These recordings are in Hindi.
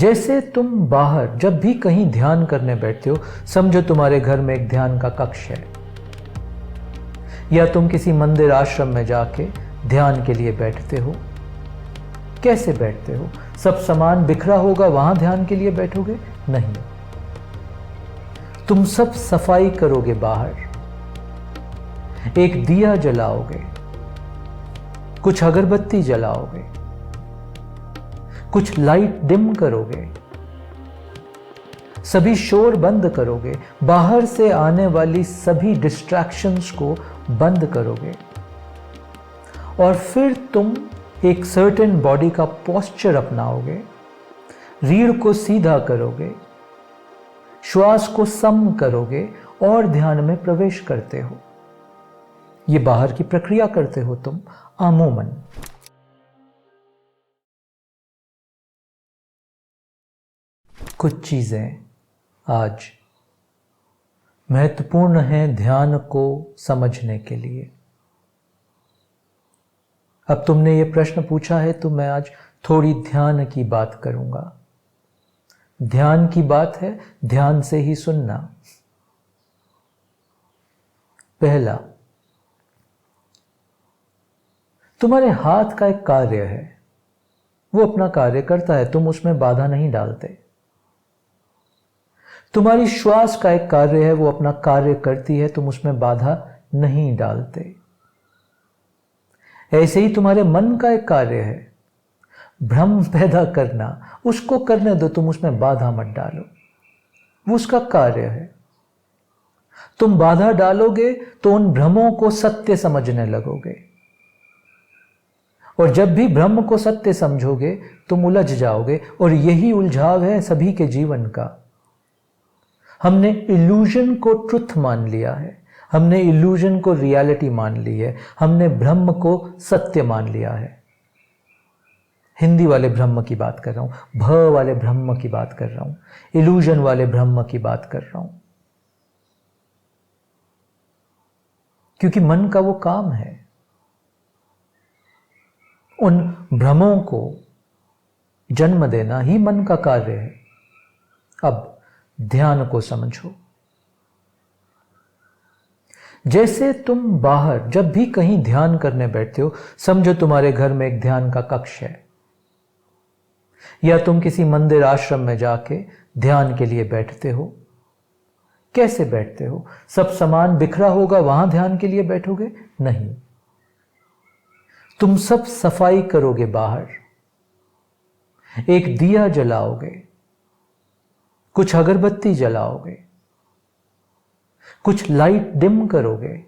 जैसे तुम बाहर जब भी कहीं ध्यान करने बैठते हो, समझो तुम्हारे घर में एक ध्यान का कक्ष है, या तुम किसी मंदिर आश्रम में जाके ध्यान के लिए बैठते हो। कैसे बैठते हो? सब सामान बिखरा होगा, वहां ध्यान के लिए बैठोगे? नहीं, तुम सब सफाई करोगे। बाहर एक दिया जलाओगे, कुछ अगरबत्ती जलाओगे, कुछ लाइट डिम करोगे, सभी शोर बंद करोगे, बाहर से आने वाली सभी डिस्ट्रैक्शंस को बंद करोगे, और फिर तुम एक सर्टेन बॉडी का पोस्चर अपनाओगे, रीढ़ को सीधा करोगे, श्वास को सम करोगे और ध्यान में प्रवेश करते हो। ये बाहर की प्रक्रिया करते हो तुम अमूमन। कुछ चीजें आज महत्वपूर्ण हैं ध्यान को समझने के लिए। अब तुमने ये प्रश्न पूछा है तो मैं आज थोड़ी ध्यान की बात करूंगा। ध्यान की बात है, ध्यान से ही सुनना। पहला, तुम्हारे हाथ का एक कार्य है, वो अपना कार्य करता है, तुम उसमें बाधा नहीं डालते। तुम्हारी श्वास का एक कार्य है, वो अपना कार्य करती है, तुम उसमें बाधा नहीं डालते। ऐसे ही तुम्हारे मन का एक कार्य है, भ्रम पैदा करना, उसको करने दो, तुम उसमें बाधा मत डालो, वो उसका कार्य है। तुम बाधा डालोगे तो उन भ्रमों को सत्य समझने लगोगे, और जब भी ब्रह्म को सत्य समझोगे तुम उलझ जाओगे, और यही उलझाव है सभी के जीवन का। हमने इल्यूजन को ट्रुथ मान लिया है, हमने इल्यूजन को रियलिटी मान ली है, हमने ब्रह्म को सत्य मान लिया है। हिंदी वाले ब्रह्म की बात कर रहा हूं, भ वाले ब्रह्म की बात कर रहा हूं, इल्यूजन वाले ब्रह्म की बात कर रहा हूं, क्योंकि मन का वो काम है उन भ्रमों को जन्म देना ही मन का कार्य है। अब ध्यान को समझो। जैसे तुम बाहर जब भी कहीं ध्यान करने बैठते हो, समझो तुम्हारे घर में एक ध्यान का कक्ष है, या तुम किसी मंदिर आश्रम में जाके ध्यान के लिए बैठते हो। कैसे बैठते हो? सब सामान बिखरा होगा, वहां ध्यान के लिए बैठोगे? नहीं, तुम सब सफाई करोगे। बाहर एक दिया जलाओगे, कुछ अगरबत्ती जलाओगे, कुछ लाइट डिम करोगे,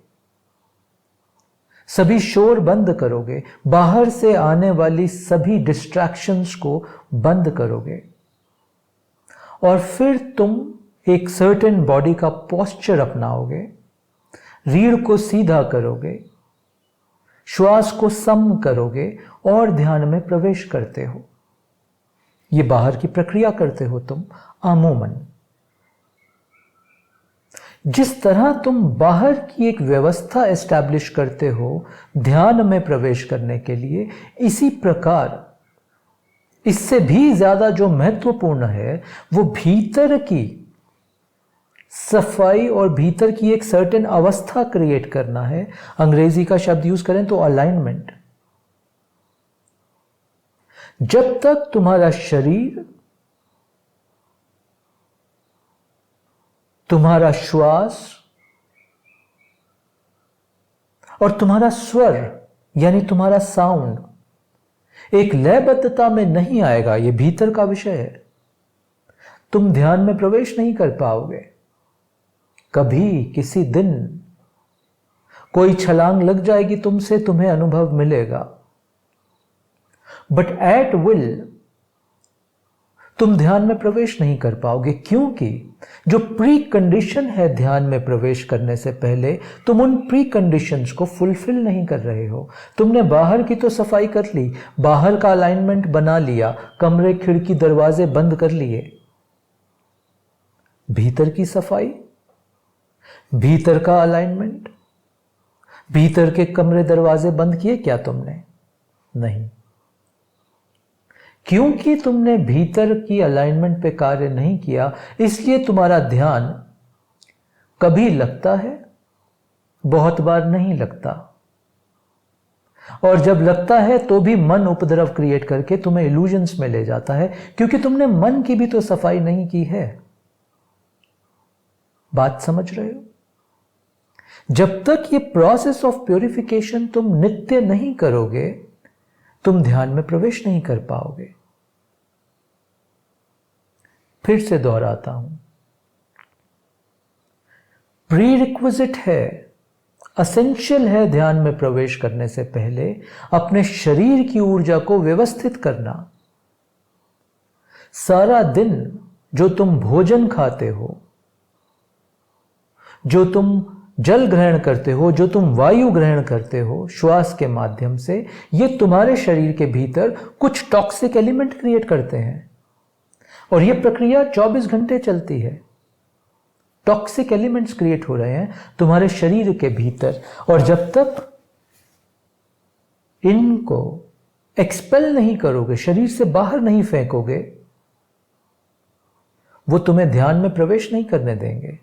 सभी शोर बंद करोगे, बाहर से आने वाली सभी डिस्ट्रैक्शंस को बंद करोगे, और फिर तुम एक सर्टेन बॉडी का पोस्चर अपनाओगे, रीढ़ को सीधा करोगे, श्वास को सम करोगे और ध्यान में प्रवेश करते हो। ये बाहर की प्रक्रिया करते हो तुम अमूमन। जिस तरह तुम बाहर की एक व्यवस्था एस्टैब्लिश करते हो ध्यान में प्रवेश करने के लिए, इसी प्रकार इससे भी ज्यादा जो महत्वपूर्ण है वो भीतर की सफाई और भीतर की एक सर्टेन अवस्था क्रिएट करना है। अंग्रेजी का शब्द यूज करें तो अलाइनमेंट। जब तक तुम्हारा शरीर, तुम्हारा श्वास और तुम्हारा स्वर यानी तुम्हारा साउंड एक लयबद्धता में नहीं आएगा, यह भीतर का विषय है, तुम ध्यान में प्रवेश नहीं कर पाओगे। कभी किसी दिन कोई छलांग लग जाएगी तुमसे, तुम्हें अनुभव मिलेगा, बट एट विल तुम ध्यान में प्रवेश नहीं कर पाओगे, क्योंकि जो प्री कंडीशन है ध्यान में प्रवेश करने से पहले, तुम उन प्री कंडीशंस को फुलफिल नहीं कर रहे हो। तुमने बाहर की तो सफाई कर ली, बाहर का अलाइनमेंट बना लिया, कमरे खिड़की दरवाजे बंद कर लिए, भीतर की सफाई, भीतर का अलाइनमेंट, भीतर के कमरे दरवाजे बंद किए क्या तुमने? नहीं। क्योंकि तुमने भीतर की अलाइनमेंट पे कार्य नहीं किया, इसलिए तुम्हारा ध्यान कभी लगता है, बहुत बार नहीं लगता, और जब लगता है तो भी मन उपद्रव क्रिएट करके तुम्हें इल्यूजन्स में ले जाता है, क्योंकि तुमने मन की भी तो सफाई नहीं की है। बात समझ रहे हो? जब तक ये प्रोसेस ऑफ प्योरिफिकेशन तुम नित्य नहीं करोगे, तुम ध्यान में प्रवेश नहीं कर पाओगे। फिर से दोहराता हूं, प्रीरिक्विजिट है, असेंशियल है ध्यान में प्रवेश करने से पहले अपने शरीर की ऊर्जा को व्यवस्थित करना। सारा दिन जो तुम भोजन खाते हो, जो तुम जल ग्रहण करते हो, जो तुम वायु ग्रहण करते हो श्वास के माध्यम से, ये तुम्हारे शरीर के भीतर कुछ टॉक्सिक एलिमेंट क्रिएट करते हैं, और ये प्रक्रिया 24 घंटे चलती है। टॉक्सिक एलिमेंट्स क्रिएट हो रहे हैं तुम्हारे शरीर के भीतर, और जब तक इनको एक्सपेल नहीं करोगे, शरीर से बाहर नहीं फेंकोगे, वो तुम्हें ध्यान में प्रवेश नहीं करने देंगे।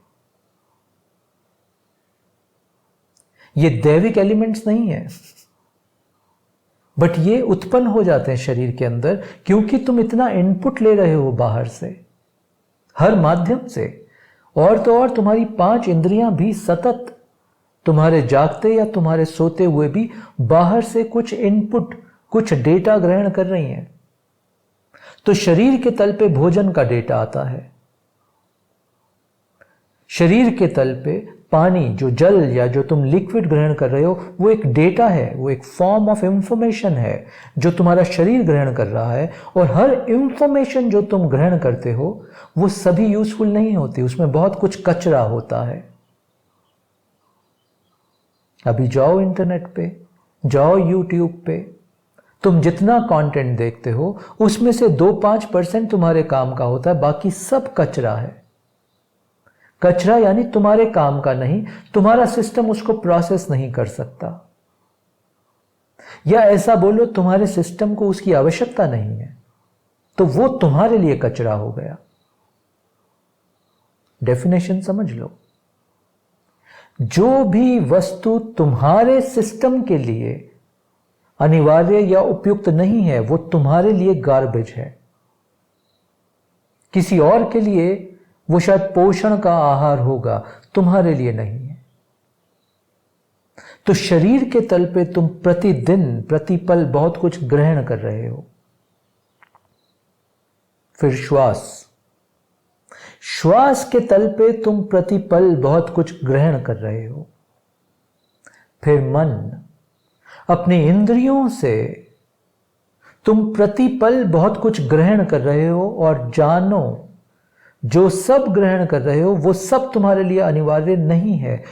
ये दैविक एलिमेंट्स नहीं है, बट ये उत्पन्न हो जाते हैं शरीर के अंदर, क्योंकि तुम इतना इनपुट ले रहे हो बाहर से, हर माध्यम से। और तो और तुम्हारी 5 इंद्रियां भी सतत तुम्हारे जागते या तुम्हारे सोते हुए भी बाहर से कुछ इनपुट, कुछ डेटा ग्रहण कर रही हैं। तो शरीर के तल पे भोजन का डेटा आता है, शरीर के तल पे पानी, जो जल या जो तुम लिक्विड ग्रहण कर रहे हो, वो एक डेटा है, वो एक फॉर्म ऑफ इंफॉर्मेशन है जो तुम्हारा शरीर ग्रहण कर रहा है। और हर इंफॉर्मेशन जो तुम ग्रहण करते हो वो सभी यूजफुल नहीं होती, उसमें बहुत कुछ कचरा होता है। अभी जाओ इंटरनेट पे, जाओ यूट्यूब पे, तुम जितना कंटेंट देखते हो उसमें से 2-5% तुम्हारे काम का होता है, बाकी सब कचरा है। कचरा यानी तुम्हारे काम का नहीं, तुम्हारा सिस्टम उसको प्रोसेस नहीं कर सकता, या ऐसा बोलो तुम्हारे सिस्टम को उसकी आवश्यकता नहीं है, तो वो तुम्हारे लिए कचरा हो गया। डेफिनेशन समझ लो, जो भी वस्तु तुम्हारे सिस्टम के लिए अनिवार्य या उपयुक्त नहीं है वो तुम्हारे लिए गार्बेज है। किसी और के लिए वो शायद पोषण का आहार होगा, तुम्हारे लिए नहीं है। तो शरीर के तल पे तुम प्रतिदिन प्रतिपल बहुत कुछ ग्रहण कर रहे हो। फिर श्वास के तल पे तुम प्रतिपल बहुत कुछ ग्रहण कर रहे हो। फिर मन, अपनी इंद्रियों से तुम प्रतिपल बहुत कुछ ग्रहण कर रहे हो, और जानो जो सब ग्रहण कर रहे हो वो सब तुम्हारे लिए अनिवार्य नहीं है,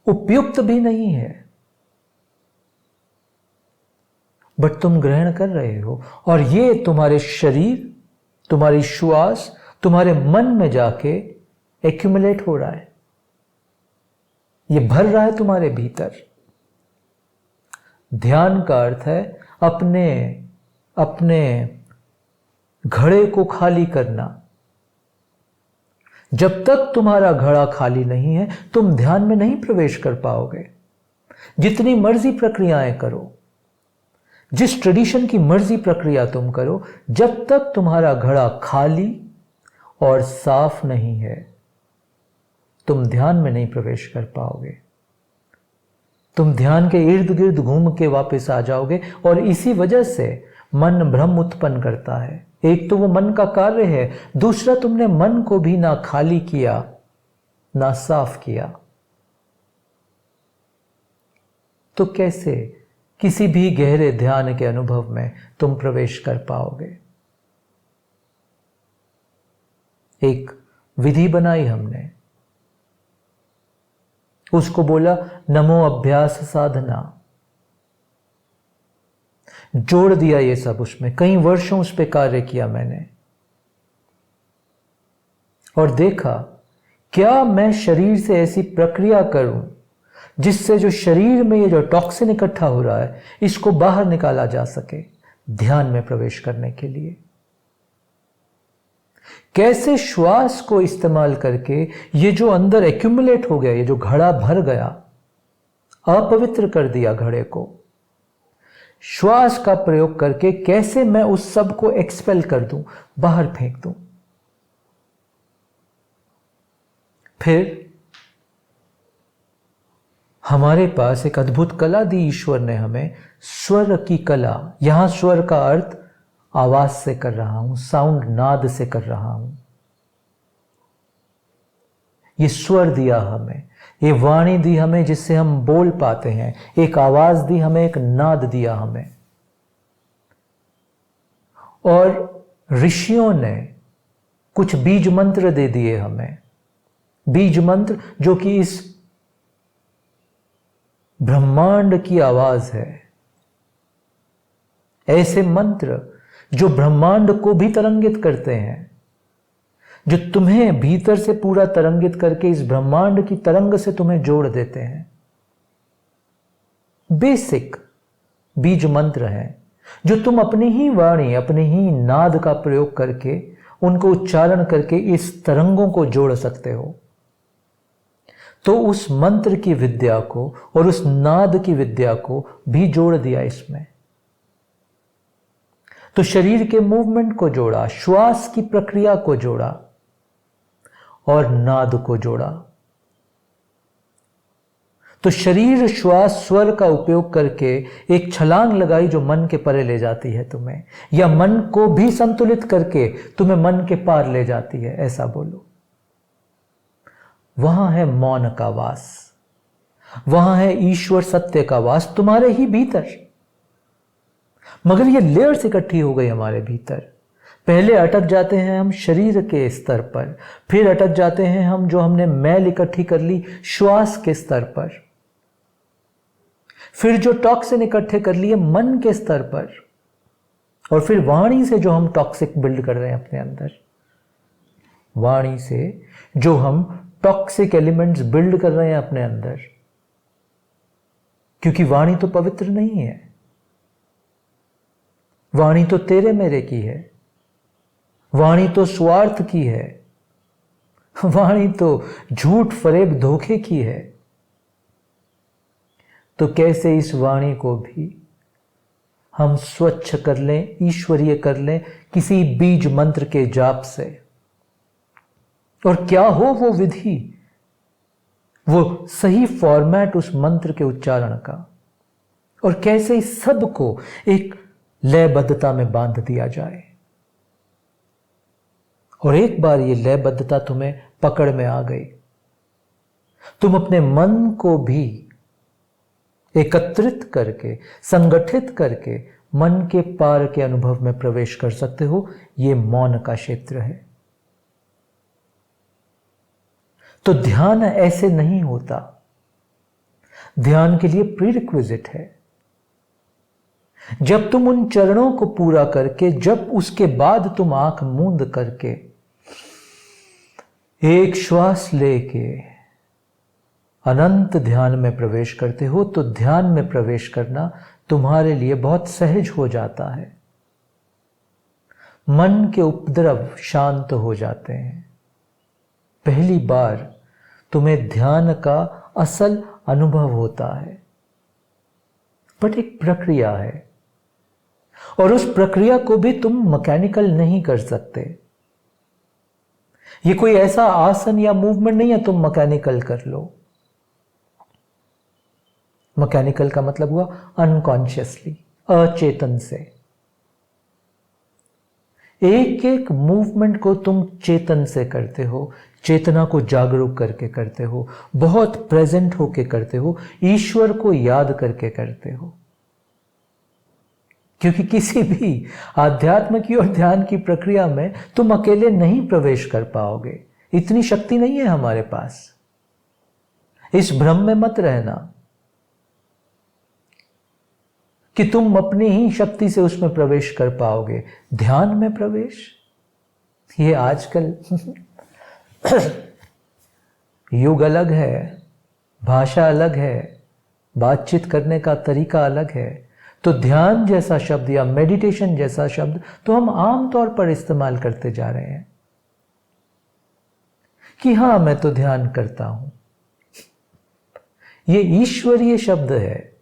उपयुक्त भी नहीं है, बट तुम ग्रहण कर रहे हो। और ये तुम्हारे शरीर, तुम्हारी श्वास, तुम्हारे मन में जाके एक्यूमुलेट हो रहा है, ये भर रहा है तुम्हारे भीतर। ध्यान का अर्थ है अपने घड़े को खाली करना। जब तक तुम्हारा घड़ा खाली नहीं है तुम ध्यान में नहीं प्रवेश कर पाओगे। जितनी मर्जी प्रक्रियाएं करो, जिस ट्रेडिशन की मर्जी प्रक्रिया तुम करो, जब तक तुम्हारा घड़ा खाली और साफ नहीं है तुम ध्यान में नहीं प्रवेश कर पाओगे। तुम ध्यान के इर्द गिर्द घूम के वापस आ जाओगे, और इसी वजह से मन भ्रम उत्पन्न करता है। एक तो वो मन का कार्य है, दूसरा तुमने मन को भी ना खाली किया ना साफ किया। तो कैसे किसी भी गहरे ध्यान के अनुभव में तुम प्रवेश कर पाओगे? एक विधि बनाई हमने, उसको बोला नमो अभ्यास साधना। जोड़ दिया ये सब उसमें, कई वर्षों उस पर कार्य किया मैंने, और देखा क्या मैं शरीर से ऐसी प्रक्रिया करूं जिससे जो शरीर में ये जो टॉक्सिन इकट्ठा हो रहा है इसको बाहर निकाला जा सके ध्यान में प्रवेश करने के लिए। कैसे श्वास को इस्तेमाल करके ये जो अंदर एक्यूमुलेट हो गया, ये जो घड़ा भर गया, अपवित्र कर दिया घड़े को, श्वास का प्रयोग करके कैसे मैं उस सब को एक्सपेल कर दूं, बाहर फेंक दूं। फिर हमारे पास एक अद्भुत कला दी ईश्वर ने हमें, स्वर की कला। यहां स्वर का अर्थ आवाज से कर रहा हूं, साउंड, नाद से कर रहा हूं। ये स्वर दिया हमें, ये वाणी दी हमें जिससे हम बोल पाते हैं, एक आवाज दी हमें, एक नाद दिया हमें। और ऋषियों ने कुछ बीज मंत्र दे दिए हमें, बीज मंत्र जो कि इस ब्रह्मांड की आवाज है। ऐसे मंत्र जो ब्रह्मांड को भी तरंगित करते हैं, जो तुम्हें भीतर से पूरा तरंगित करके इस ब्रह्मांड की तरंग से तुम्हें जोड़ देते हैं। बेसिक बीज मंत्र हैं जो तुम अपनी ही वाणी, अपने ही नाद का प्रयोग करके, उनको उच्चारण करके इस तरंगों को जोड़ सकते हो। तो उस मंत्र की विद्या को और उस नाद की विद्या को भी जोड़ दिया इसमें। तो शरीर के मूवमेंट को जोड़ा, श्वास की प्रक्रिया को जोड़ा और नाद को जोड़ा। तो शरीर, श्वास, स्वर का उपयोग करके एक छलांग लगाई जो मन के परे ले जाती है तुम्हें, या मन को भी संतुलित करके तुम्हें मन के पार ले जाती है, ऐसा बोलो। वहां है मौन का वास, वहां है ईश्वर सत्य का वास तुम्हारे ही भीतर। मगर ये लेयर्स इकट्ठी हो गई हमारे भीतर। पहले अटक जाते हैं हम शरीर के स्तर पर, फिर अटक जाते हैं हम जो हमने मैल इकट्ठी कर ली श्वास के स्तर पर, फिर जो टॉक्सिन इकट्ठे कर लिए मन के स्तर पर, और फिर वाणी से जो हम टॉक्सिक बिल्ड कर रहे हैं अपने अंदर, वाणी से जो हम टॉक्सिक एलिमेंट्स बिल्ड कर रहे हैं अपने अंदर। क्योंकि वाणी तो पवित्र नहीं है, वाणी तो तेरे मेरे की है, वाणी तो स्वार्थ की है, वाणी तो झूठ फरेब धोखे की है। तो कैसे इस वाणी को भी हम स्वच्छ कर लें, ईश्वरीय कर लें किसी बीज मंत्र के जाप से। और क्या हो वो विधि, वो सही फॉर्मेट उस मंत्र के उच्चारण का, और कैसे इस सब को एक लयबद्धता में बांध दिया जाए। और एक बार ये लयबद्धता तुम्हें पकड़ में आ गई, तुम अपने मन को भी एकत्रित करके, संगठित करके मन के पार के अनुभव में प्रवेश कर सकते हो। ये मौन का क्षेत्र है। तो ध्यान ऐसे नहीं होता, ध्यान के लिए प्रीरिक्विजिट है। जब तुम उन चरणों को पूरा करके, जब उसके बाद तुम आंख मूंद करके एक श्वास लेके अनंत ध्यान में प्रवेश करते हो, तो ध्यान में प्रवेश करना तुम्हारे लिए बहुत सहज हो जाता है। मन के उपद्रव शांत हो जाते हैं। पहली बार तुम्हें ध्यान का असल अनुभव होता है। बट एक प्रक्रिया है, और उस प्रक्रिया को भी तुम मैकेनिकल नहीं कर सकते। ये कोई ऐसा आसन या मूवमेंट नहीं है तुम मैकेनिकल कर लो। मैकेनिकल का मतलब हुआ अनकॉन्शियसली, अचेतन से। एक एक मूवमेंट को तुम चेतन से करते हो, चेतना को जागरूक करके करते हो, बहुत प्रेजेंट होके करते हो, ईश्वर को याद करके करते हो। क्योंकि किसी भी आध्यात्म की और ध्यान की प्रक्रिया में तुम अकेले नहीं प्रवेश कर पाओगे, इतनी शक्ति नहीं है हमारे पास। इस भ्रम में मत रहना कि तुम अपनी ही शक्ति से उसमें प्रवेश कर पाओगे। ध्यान में प्रवेश, ये आजकल युग अलग है, भाषा अलग है, बातचीत करने का तरीका अलग है। तो ध्यान जैसा शब्द या मेडिटेशन जैसा शब्द तो हम आम तौर पर इस्तेमाल करते जा रहे हैं। कि हाँ मैं तो ध्यान करता हूं। ये ईश्वरीय शब्द है,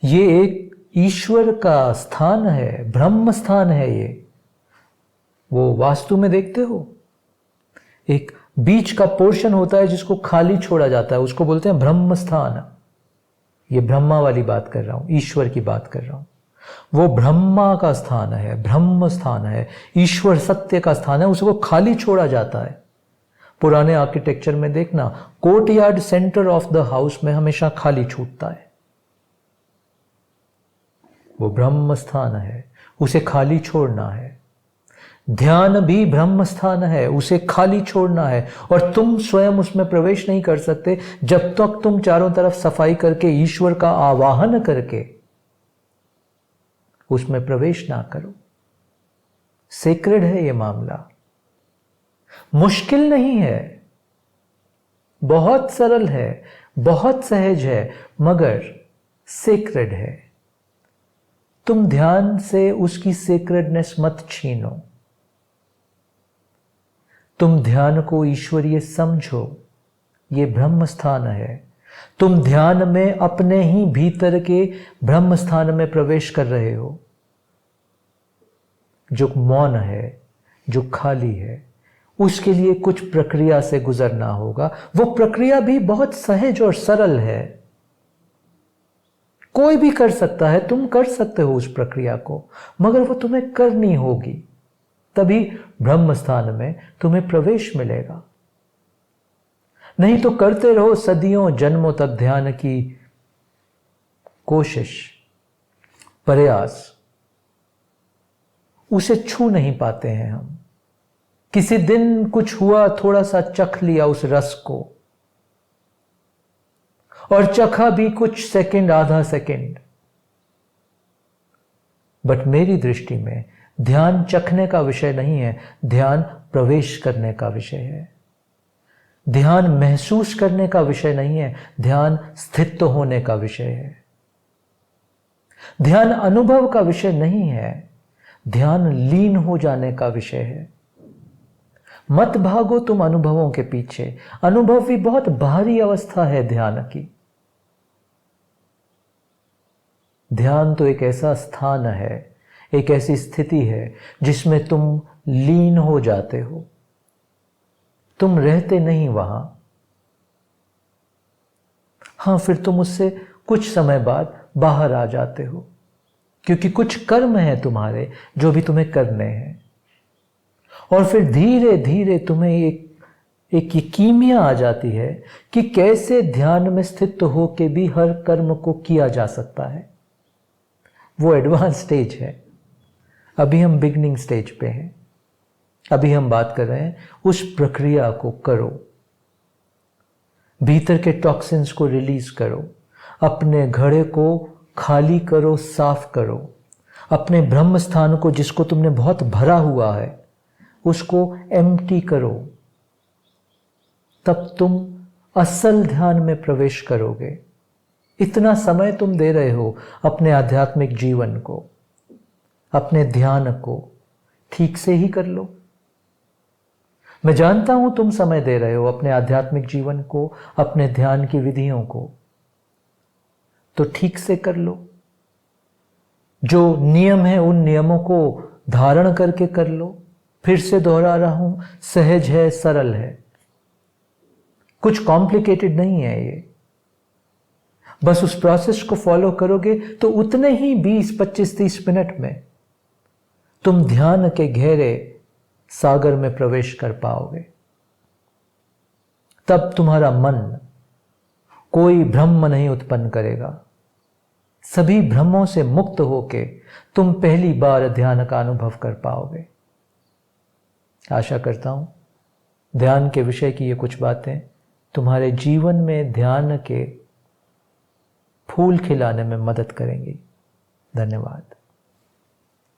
ये एक ईश्वर का स्थान है, ब्रह्म स्थान है ये। वो वास्तु में देखते हो, एक बीच का पोर्शन होता है जिसको खाली छोड़ा जाता है, उसको बोलते हैं ब्रह्म स्थान। ये ब्रह्मा वाली बात कर रहा हूं, ईश्वर की बात कर रहा हूं। वो ब्रह्मा का स्थान है, ब्रह्म स्थान है, ईश्वर सत्य का स्थान है, उसको खाली छोड़ा जाता है। पुराने आर्किटेक्चर में देखना, courtyard centre of the house में हमेशा खाली छूटता है। वो ब्रह्म स्थान है, उसे खाली छोड़ना है। ध्यान भी ब्रह्म स्थान है, उसे खाली छोड़ना है। और तुम स्वयं उसमें प्रवेश नहीं कर सकते जब तक तुम चारों तरफ सफाई करके ईश्वर का आवाहन करके उसमें प्रवेश ना करो। सेक्रेड है ये मामला, मुश्किल नहीं है, बहुत सरल है, बहुत सहज है, मगर सेक्रेड है। तुम ध्यान से उसकी सेक्रेडनेस मत छीनो। तुम ध्यान को ईश्वरीय समझो, ये ब्रह्म स्थान है। तुम ध्यान में अपने ही भीतर के ब्रह्म स्थान में प्रवेश कर रहे हो, जो मौन है, जो खाली है। उसके लिए कुछ प्रक्रिया से गुजरना होगा। वो प्रक्रिया भी बहुत सहज और सरल है, कोई भी कर सकता है, तुम कर सकते हो उस प्रक्रिया को, मगर वो तुम्हें करनी होगी, तभी ब्रह्म स्थान में तुम्हें प्रवेश मिलेगा। नहीं तो करते रहो सदियों जन्मों तक ध्यान की कोशिश, प्रयास, उसे छू नहीं पाते हैं हम। किसी दिन कुछ हुआ, थोड़ा सा चख लिया उस रस को, और चखा भी कुछ सेकंड, आधा सेकंड। बट मेरी दृष्टि में ध्यान चखने का विषय नहीं है, ध्यान प्रवेश करने का विषय है। ध्यान महसूस करने का विषय नहीं है, ध्यान स्थित होने का विषय है। ध्यान अनुभव का विषय नहीं है, ध्यान लीन हो जाने का विषय है। मत भागो तुम अनुभवों के पीछे। अनुभव भी बहुत बाहरी अवस्था है ध्यान की। ध्यान तो एक ऐसा स्थान है, एक ऐसी स्थिति है जिसमें तुम लीन हो जाते हो, तुम रहते नहीं वहां। हां, फिर तुम उससे कुछ समय बाद बाहर आ जाते हो, क्योंकि कुछ कर्म है तुम्हारे जो भी तुम्हें करने हैं। और फिर धीरे धीरे तुम्हें एक कीमिया आ जाती है कि कैसे ध्यान में स्थित होके भी हर कर्म को किया जा सकता है। वो एडवांस स्टेज है, अभी हम बिगनिंग स्टेज पे हैं। अभी हम बात कर रहे हैं उस प्रक्रिया को करो, भीतर के टॉक्सिन्स को रिलीज करो, अपने घड़े को खाली करो, साफ करो, अपने ब्रह्म स्थान को जिसको तुमने बहुत भरा हुआ है उसको एम्प्टी करो। तब तुम असल ध्यान में प्रवेश करोगे। इतना समय तुम दे रहे हो अपने आध्यात्मिक जीवन को, अपने ध्यान को, ठीक से ही कर लो। मैं जानता हूं तुम समय दे रहे हो अपने आध्यात्मिक जीवन को, अपने ध्यान की विधियों को, तो ठीक से कर लो। जो नियम है उन नियमों को धारण करके कर लो। फिर से दोहरा रहा हूं, सहज है, सरल है, कुछ कॉम्प्लिकेटेड नहीं है ये। बस उस प्रोसेस को फॉलो करोगे तो उतने ही 20, 25, 30 मिनट में तुम ध्यान के गहरे सागर में प्रवेश कर पाओगे। तब तुम्हारा मन कोई भ्रम नहीं उत्पन्न करेगा। सभी भ्रमों से मुक्त होके तुम पहली बार ध्यान का अनुभव कर पाओगे। आशा करता हूं ध्यान के विषय की ये कुछ बातें तुम्हारे जीवन में ध्यान के फूल खिलाने में मदद करेंगी। धन्यवाद।